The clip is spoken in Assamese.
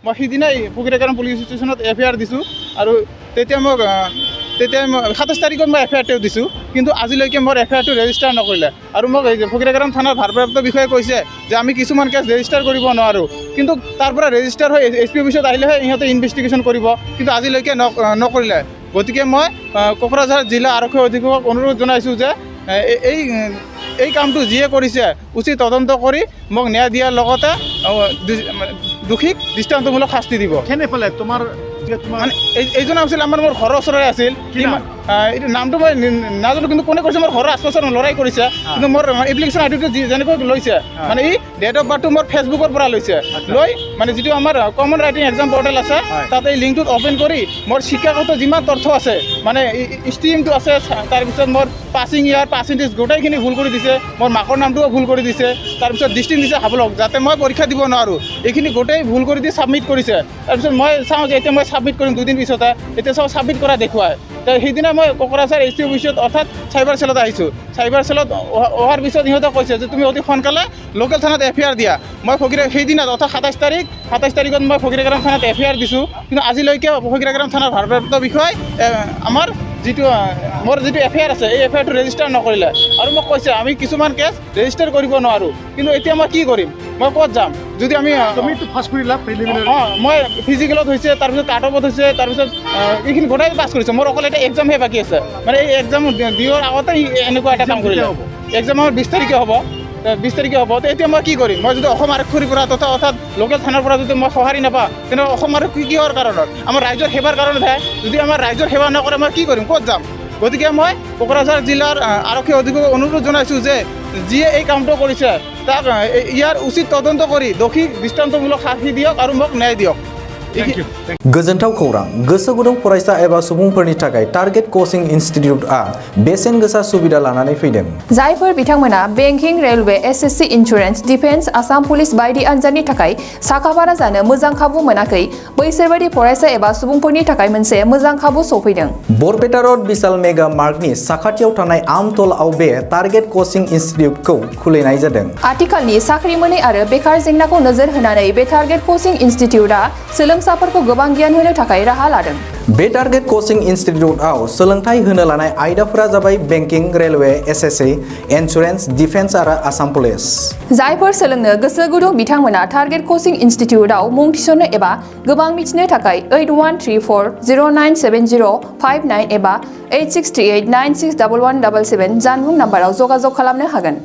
মই সিদিনাই ফকিৰাগাৰাম পুলিচ ষ্টেচনত FIR দিছোঁ আৰু তেতিয়া মই 27 তাৰিখত মই FIRটো দিছোঁ কিন্তু আজিলৈকে মোৰ FIRটো ৰেজিষ্টাৰ নকৰিলে আৰু মোক ফকিৰাগাৰাম থানাৰ ভাৰপ্ৰাপ্ত বিষয়াই কৈছে যে আমি কিছুমান কেছ ৰেজিষ্টাৰ কৰিব নোৱাৰোঁ কিন্তু তাৰ পৰা ৰেজিষ্টাৰ হৈ SP অফিচত আহিলেহে ইহঁতে ইনভেষ্টিগেশ্যন কৰিব কিন্তু আজিলৈকে নকৰিলে গতিকে মই কোকৰাঝাৰ জিলা আৰক্ষী অধীক্ষকক অনুৰোধ জনাইছোঁ যে এই কামটো যিয়ে কৰিছে উচিত তদন্ত কৰি মোক ন্যায় দিয়াৰ লগতে দোষীক দৃষ্টান্তমূলক শাস্তি দিব। কেনেফালে তোমাৰ মানে এইজন আছিল মোৰ ঘৰৰ ওচৰৰে আছিল এইটো নামটো মই নাজানো কিন্তু কোনে কৰিছে মোৰ ঘৰৰ আশপাশৰ ল'ৰাই কৰিছে কিন্তু মোৰ এপ্লিকেশ্যন আইডিটো যেনেকৈ লৈছে মানে এই ডেট অফ বাৰ্থটো মোৰ ফেচবুকৰ পৰা লৈছে লৈ মানে যিটো আমাৰ কমন ৰাইটিং এক্সাম পৰ্টেল আছে তাত এই লিংকটোত অ'পেন কৰি মোৰ শিক্ষাগত যিমান তথ্য আছে মানে ষ্ট্ৰীমটো আছে তাৰপিছত মোৰ পাছিং ইয়াৰ পাৰ্চেণ্টেজ গোটেইখিনি ভুল কৰি দিছে মোৰ মাকৰ নামটোও ভুল কৰি দিছে তাৰপিছত ডিষ্ট্ৰিক্ট দিছে হাবলক যাতে মই পৰীক্ষা দিব নোৱাৰোঁ এইখিনি গোটেই ভুল কৰি দি ছাবমিট কৰিছে তাৰপিছত মই চাওঁ যে এতিয়া মই ছাবমিট কৰিম দুদিন পিছতে এতিয়া চাওঁ ছাবমিট কৰা দেখুৱায় সেইদিনা মই কোকৰাঝাৰ SP অফিচত অৰ্থাৎ চাইবাৰ চেলত আহিছোঁ চাইবাৰ চেলত অহাৰ পিছত ইহঁতে কৈছে যে তুমি অতি সোনকালে লোকেল থানাত FIR দিয়া মই সেইদিনা অৰ্থাৎ 27 তাৰিখত মই ফকিৰাগাৰাম থানাত FIR দিছোঁ কিন্তু আজিলৈকে ফকিৰাগাৰাম থানাৰ ভাৰপ্ৰাপ্ত বিষয়াই আমাৰ মোৰ যিটো FIR আছে এই FIRটো ৰেজিষ্টাৰ নকৰিলে আৰু মোক কৈছে আমি কিছুমান কেছ ৰেজিষ্টাৰ কৰিব নোৱাৰোঁ কিন্তু এতিয়া মই কি কৰিম মই ক'ত যাম যদি আমি তুমিতো পাছ কৰিলা প্ৰিলিমিনাৰী মই ফিজিকেলত হৈছে তাৰপিছত কাট অফত হৈছে তাৰপিছত এইখিনি গোটেই পাছ কৰিছোঁ মোৰ অকল এটা এক্সামহে বাকী আছে মানে এই এক্সাম দিয়াৰ আগতে এনেকুৱা এটা কাম কৰিলে এক্সাম আমাৰ 20 তাৰিখে হ'ব 20 তাৰিখে হ'ব তো এতিয়া মই কি কৰিম মই যদি অসম আৰক্ষীৰ পৰা অৰ্থাৎ লোকেল থানাৰ পৰা যদি মই সঁহাৰি নাপাওঁ তেনে অসম আৰক্ষী কিহৰ কাৰণত আমাৰ ৰাইজৰ সেৱাৰ কাৰণতহে যদি আমাৰ ৰাইজৰ সেৱা নকৰে মই কি কৰিম ক'ত যাম গতিকে মই কোকৰাঝাৰ জিলাৰ আৰক্ষী অধীক্ষকক অনুৰোধ জনাইছোঁ যে যিয়ে এই কামটো কৰিছে তাক ইয়াৰ উচিত তদন্ত কৰি দোষীক দৃষ্টান্তমূলক শাস্তি দিয়ক আৰু মোক ন্যায় দিয়ক। गोजोनथाव खौरां गोसो गुदुं फरायसा एबा सुबुंफोरनि थाखाय टारगेट कोचिं इनस्टिट्यूटआ बेसेन गोसा सुबिदा लानानै फैदों जायफोर बिथांमोना banking railway SSC insurance defence Assam police बायदि आनजादनि थाखाय साखाफारा जानो मोजां खाबु मोनाखै बैसोरबायदि फरायसा एबा सुबुंफोरनि थाखाय मोनसे मोजां खाबु सफैदों बरपेटा रोड विशाल मेगा मार्टनि साखाथियाव थानाय आमतलाव बे टारगेट कोचिं इनस्टिट्यूटखौ खुलिनाय जादों आथिखालनि साख्रि मोनै आरो बेकार जेंनाखौ नोजोर होनानै बे टारगेट कोचिं इन्स्टिट्यूटआ सोलोंसाफोरखौ गोबां गियान होनो थाखाय राहा लादों बे टारगेट कोचिं इनस्टिट्यूटआव सोलोंथाइ होनो लानाय आयदाफोरा जाबाय banking railway SSC insurance defence आरो आसाम पुलिस जायफोर सोलोंनो गोसो गुदुं बिथांमोना टारगेट कोचिं इन्स्टिट्यूटआव मुं थिसननो एबा गोबां मिथिनो थाखाय 8134097059 एबा 8638961177 जानबुं नाम्बाराव जगाजग खालामनो हागोन।